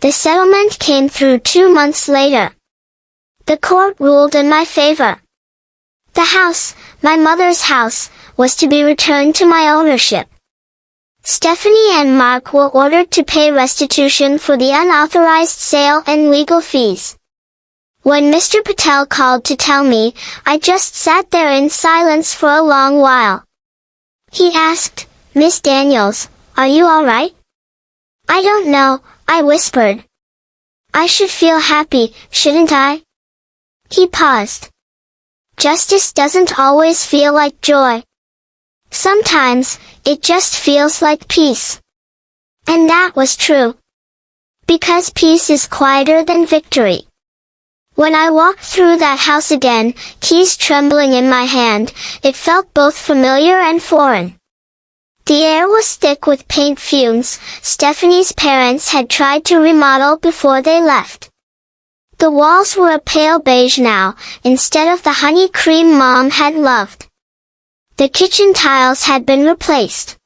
The settlement came through 2 months later. The court ruled in my favor. The house, my mother's house, was to be returned to my ownership. Stephanie and Mark were ordered to pay restitution for the unauthorized sale and legal fees. When Mr. Patel called to tell me, I just sat there in silence for a long while. He asked, "Miss Daniels, are you all right?" "I don't know," I whispered. "I should feel happy, shouldn't I?" He paused. Justice doesn't always feel like joy. Sometimes, it just feels like peace. And that was true. Because peace is quieter than victory. When I walked through that house again, keys trembling in my hand, it felt both familiar and foreign. The air was thick with paint fumes. Stephanie's parents had tried to remodel before they left. The walls were a pale beige now, instead of the honey cream Mom had loved. The kitchen tiles had been replaced.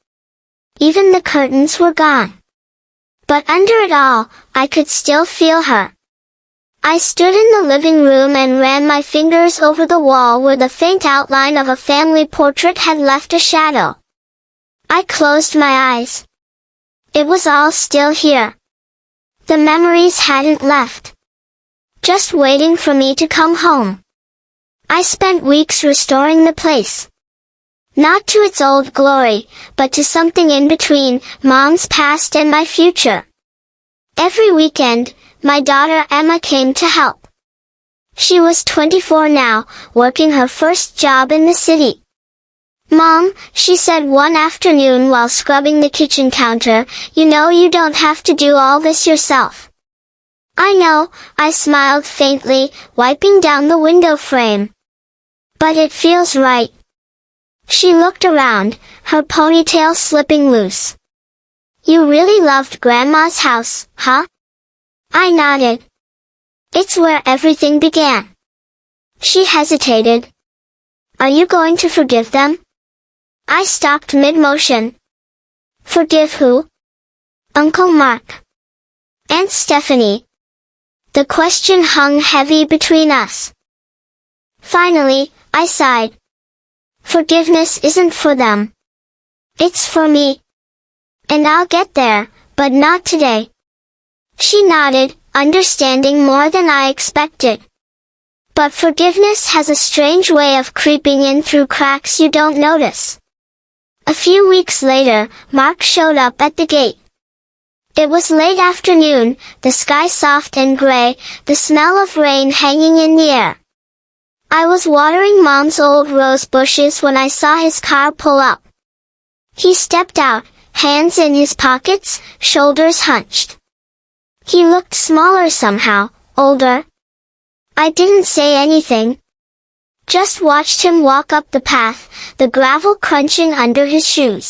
Even the curtains were gone. But under it all, I could still feel her. I stood in the living room and ran my fingers over the wall where the faint outline of a family portrait had left a shadow. I closed my eyes. It was all still here. The memories hadn't left. Just waiting for me to come home. I spent weeks restoring the place. Not to its old glory, but to something in between, Mom's past and my future. Every weekend, my daughter Emma came to help. She was 24 now, working her first job in the city. "Mom," she said one afternoon while scrubbing the kitchen counter, "you know you don't have to do all this yourself." "I know," I smiled faintly, wiping down the window frame. "But it feels right." She looked around, her ponytail slipping loose. "You really loved Grandma's house, huh?" I nodded. "It's where everything began." She hesitated. "Are you going to forgive them?" I stopped mid-motion. "Forgive who?" "Uncle Mark. Aunt Stephanie." The question hung heavy between us. Finally, I sighed. Forgiveness isn't for them. It's for me. And I'll get there, but not today. She nodded, understanding more than I expected. But forgiveness has a strange way of creeping in through cracks you don't notice. A few weeks later, Mark showed up at the gate. It was late afternoon, the sky soft and gray, the smell of rain hanging in the air. I was watering Mom's old rose bushes when I saw his car pull up. He stepped out, hands in his pockets, shoulders hunched. He looked smaller somehow, older. I didn't say anything. Just watched him walk up the path, the gravel crunching under his shoes.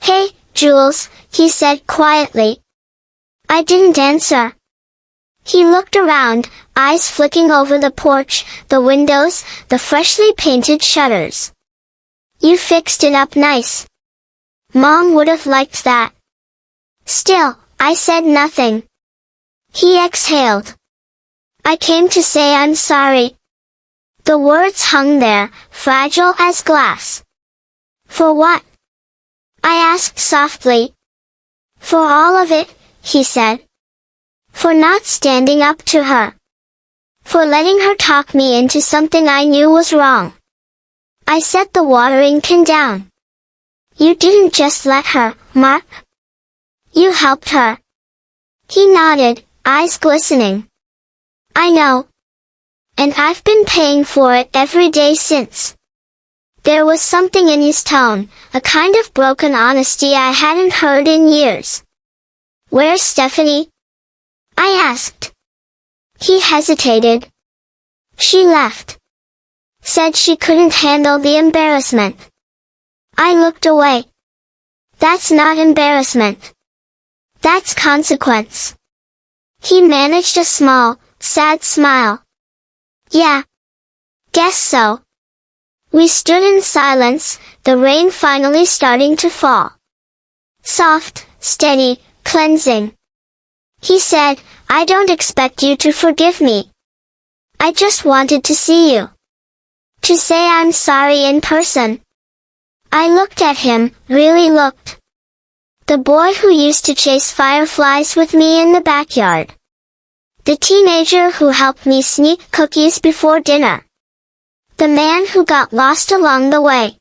"Hey, Jules," he said quietly. I didn't answer. He looked around, eyes flicking over the porch, the windows, the freshly painted shutters. "You fixed it up nice. Mom would have liked that." Still, I said nothing. He exhaled. "I came to say I'm sorry." The words hung there, fragile as glass. "For what?" I asked softly. "For all of it," he said. "For not standing up to her. For letting her talk me into something I knew was wrong." I set the watering can down. "You didn't just let her, Mark. You helped her." He nodded, eyes glistening. "I know. And I've been paying for it every day since." There was something in his tone, a kind of broken honesty I hadn't heard in years. "Where's Stephanie?" I asked. He hesitated. "She left. Said she couldn't handle the embarrassment." I looked away. "That's not embarrassment. That's consequence." He managed a small, sad smile. "Yeah. Guess so." We stood in silence, the rain finally starting to fall. Soft, steady, cleansing. He said, I don't expect you to forgive me. I just wanted to see you. To say I'm sorry in person. I looked at him, really looked. The boy who used to chase fireflies with me in the backyard. The teenager who helped me sneak cookies before dinner. The man who got lost along the way.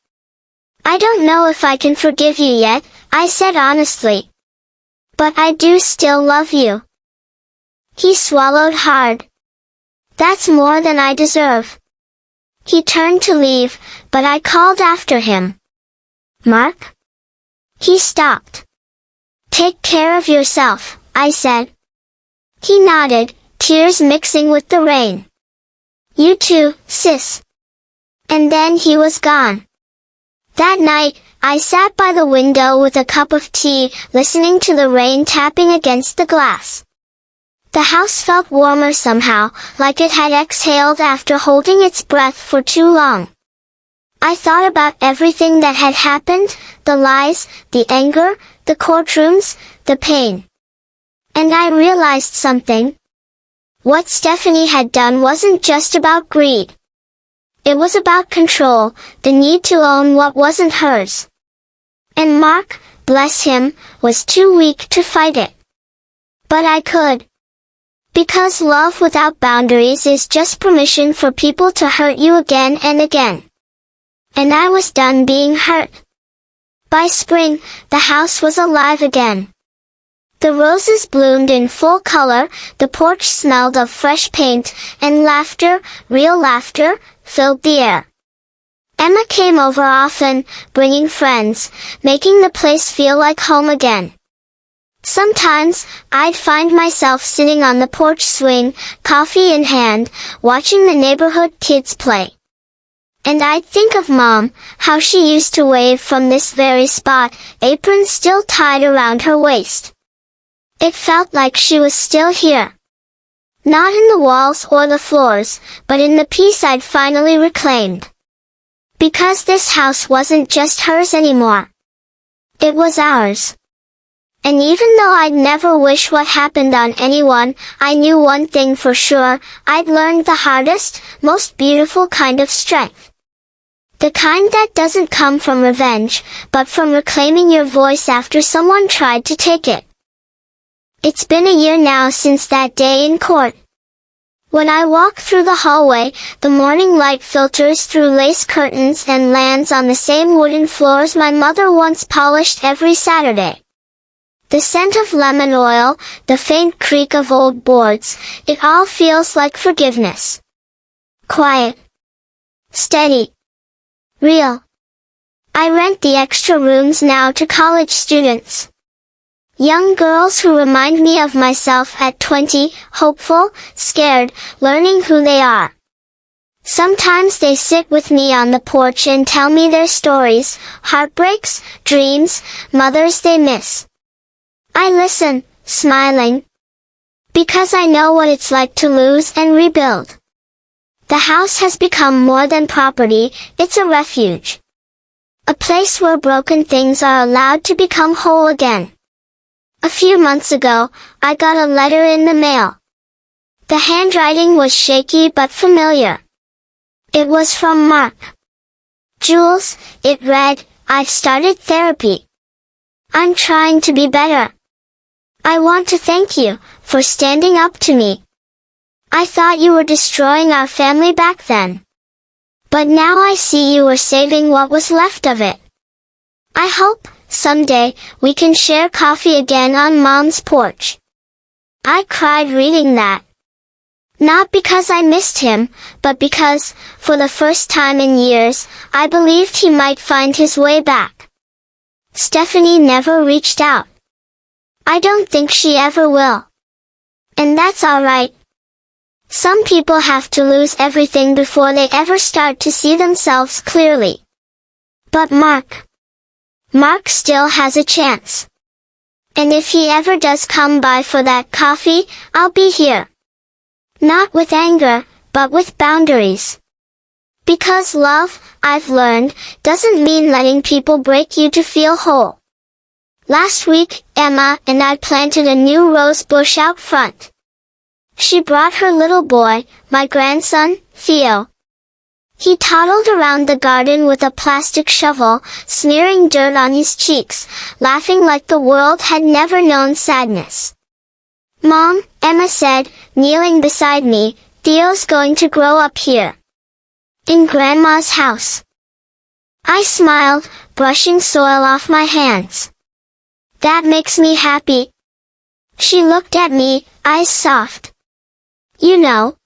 I don't know if I can forgive you yet, I said honestly. But I do still love you. He swallowed hard. That's more than I deserve. He turned to leave, but I called after him. Mark? He stopped. Take care of yourself, I said. He nodded, tears mixing with the rain. You too, sis. And then he was gone. That night, I sat by the window with a cup of tea, listening to the rain tapping against the glass. The house felt warmer somehow, like it had exhaled after holding its breath for too long. I thought about everything that had happened, the lies, the anger, the courtrooms, the pain. And I realized something. What Stephanie had done wasn't just about greed. It was about control, the need to own what wasn't hers. And Mark, bless him, was too weak to fight it. But I could. Because love without boundaries is just permission for people to hurt you again and again. And I was done being hurt. By spring, the house was alive again. The roses bloomed in full color, the porch smelled of fresh paint, and laughter, real laughter, filled the air. Emma came over often, bringing friends, making the place feel like home again. Sometimes, I'd find myself sitting on the porch swing, coffee in hand, watching the neighborhood kids play. And I'd think of Mom, how she used to wave from this very spot, apron still tied around her waist. It felt like she was still here. Not in the walls or the floors, but in the peace I'd finally reclaimed. Because this house wasn't just hers anymore. It was ours. And even though I'd never wish what happened on anyone, I knew one thing for sure, I'd learned the hardest, most beautiful kind of strength. The kind that doesn't come from revenge, but from reclaiming your voice after someone tried to take it. It's been a year now since that day in court. When I walk through the hallway, the morning light filters through lace curtains and lands on the same wooden floors my mother once polished every Saturday. The scent of lemon oil, the faint creak of old boards, it all feels like forgiveness. Quiet. Steady. Real. I rent the extra rooms now to college students. Young girls who remind me of myself at 20, hopeful, scared, learning who they are. Sometimes they sit with me on the porch and tell me their stories, heartbreaks, dreams, mothers they miss. I listen, smiling. Because I know what it's like to lose and rebuild. The house has become more than property, it's a refuge. A place where broken things are allowed to become whole again. A few months ago, I got a letter in the mail. The handwriting was shaky but familiar. It was from Mark. Jules, it read, I've started therapy. I'm trying to be better. I want to thank you for standing up to me. I thought you were destroying our family back then. But now I see you were saving what was left of it. I hope, someday, we can share coffee again on Mom's porch. I cried reading that. Not because I missed him, but because, for the first time in years, I believed he might find his way back. Stephanie never reached out. I don't think she ever will. And that's alright. Some people have to lose everything before they ever start to see themselves clearly. But Mark still has a chance. And if he ever does come by for that coffee, I'll be here. Not with anger, but with boundaries. Because love, I've learned, doesn't mean letting people break you to feel whole. Last week, Emma and I planted a new rose bush out front. She brought her little boy, my grandson, Theo. He toddled around the garden with a plastic shovel, smearing dirt on his cheeks, laughing like the world had never known sadness. "Mom," Emma said, kneeling beside me, "Theo's going to grow up here. In Grandma's house." I smiled, brushing soil off my hands. "That makes me happy." She looked at me, eyes soft. "You know,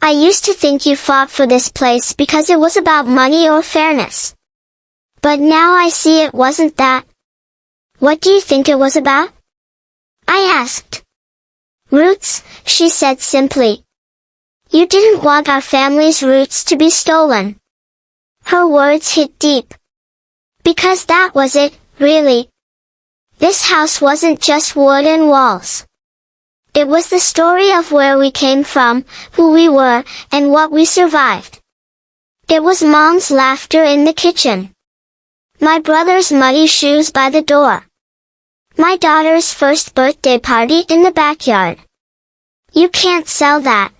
I used to think you fought for this place because it was about money or fairness. But now I see it wasn't that. What do you think it was about?" I asked. "Roots," she said simply. "You didn't want our family's roots to be stolen." Her words hit deep. Because that was it, really. This house wasn't just wood and walls. It was the story of where we came from, who we were, and what we survived. It was Mom's laughter in the kitchen. My brother's muddy shoes by the door. My daughter's first birthday party in the backyard. You can't sell that.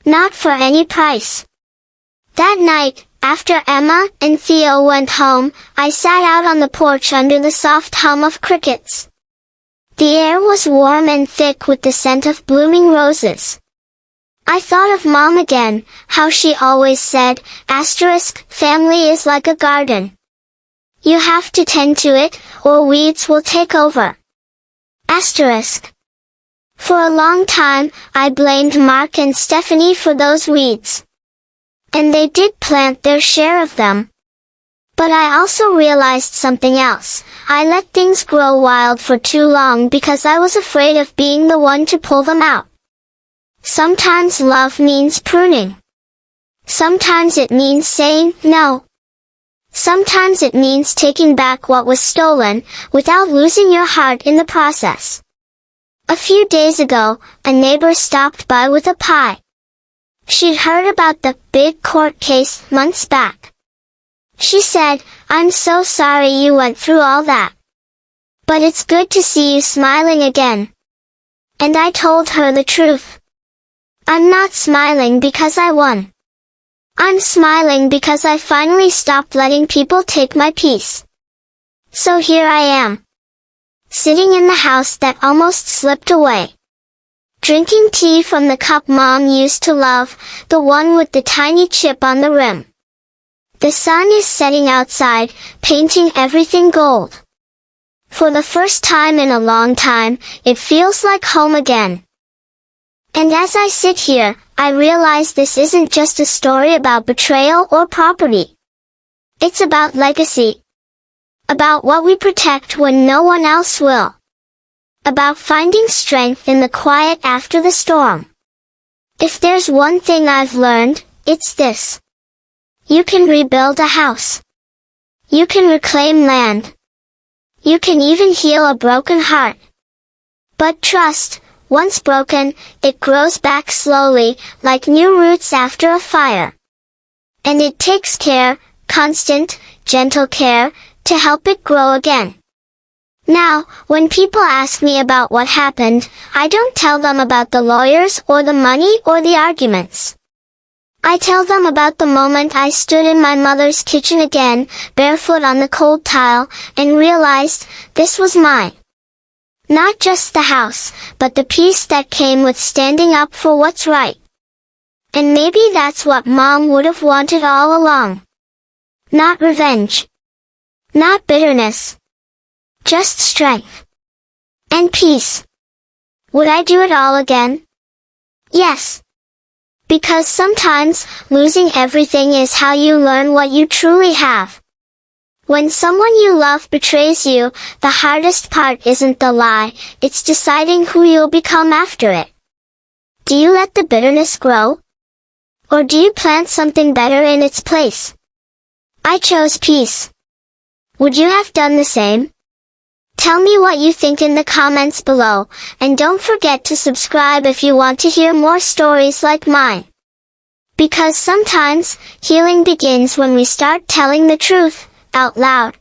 Not for any price. That night, after Emma and Theo went home, I sat out on the porch under the soft hum of crickets. The air was warm and thick with the scent of blooming roses. I thought of Mom again, how she always said, "Family is like a garden. You have to tend to it, or weeds will take over." For a long time, I blamed Mark and Stephanie for those weeds. And they did plant their share of them. But I also realized something else. I let things grow wild for too long because I was afraid of being the one to pull them out. Sometimes love means pruning. Sometimes it means saying no. Sometimes it means taking back what was stolen, without losing your heart in the process. A few days ago, a neighbor stopped by with a pie. She'd heard about the big court case months back. She said, "I'm so sorry you went through all that. But it's good to see you smiling again." And I told her the truth. I'm not smiling because I won. I'm smiling because I finally stopped letting people take my peace. So here I am. Sitting in the house that almost slipped away. Drinking tea from the cup Mom used to love, the one with the tiny chip on the rim. The sun is setting outside, painting everything gold. For the first time in a long time, it feels like home again. And as I sit here, I realize this isn't just a story about betrayal or property. It's about legacy. About what we protect when no one else will. About finding strength in the quiet after the storm. If there's one thing I've learned, it's this. You can rebuild a house. You can reclaim land. You can even heal a broken heart. But trust, once broken, it grows back slowly, like new roots after a fire. And it takes care, constant, gentle care, to help it grow again. Now, when people ask me about what happened, I don't tell them about the lawyers or the money or the arguments. I tell them about the moment I stood in my mother's kitchen again, barefoot on the cold tile, and realized this was mine. Not just the house, but the peace that came with standing up for what's right. And maybe that's what Mom would have wanted all along. Not revenge. Not bitterness. Just strength. And peace. Would I do it all again? Yes. Because sometimes, losing everything is how you learn what you truly have. When someone you love betrays you, the hardest part isn't the lie, it's deciding who you'll become after it. Do you let the bitterness grow? Or do you plant something better in its place? I chose peace. Would you have done the same? Tell me what you think in the comments below, and don't forget to subscribe if you want to hear more stories like mine. Because sometimes, healing begins when we start telling the truth, out loud.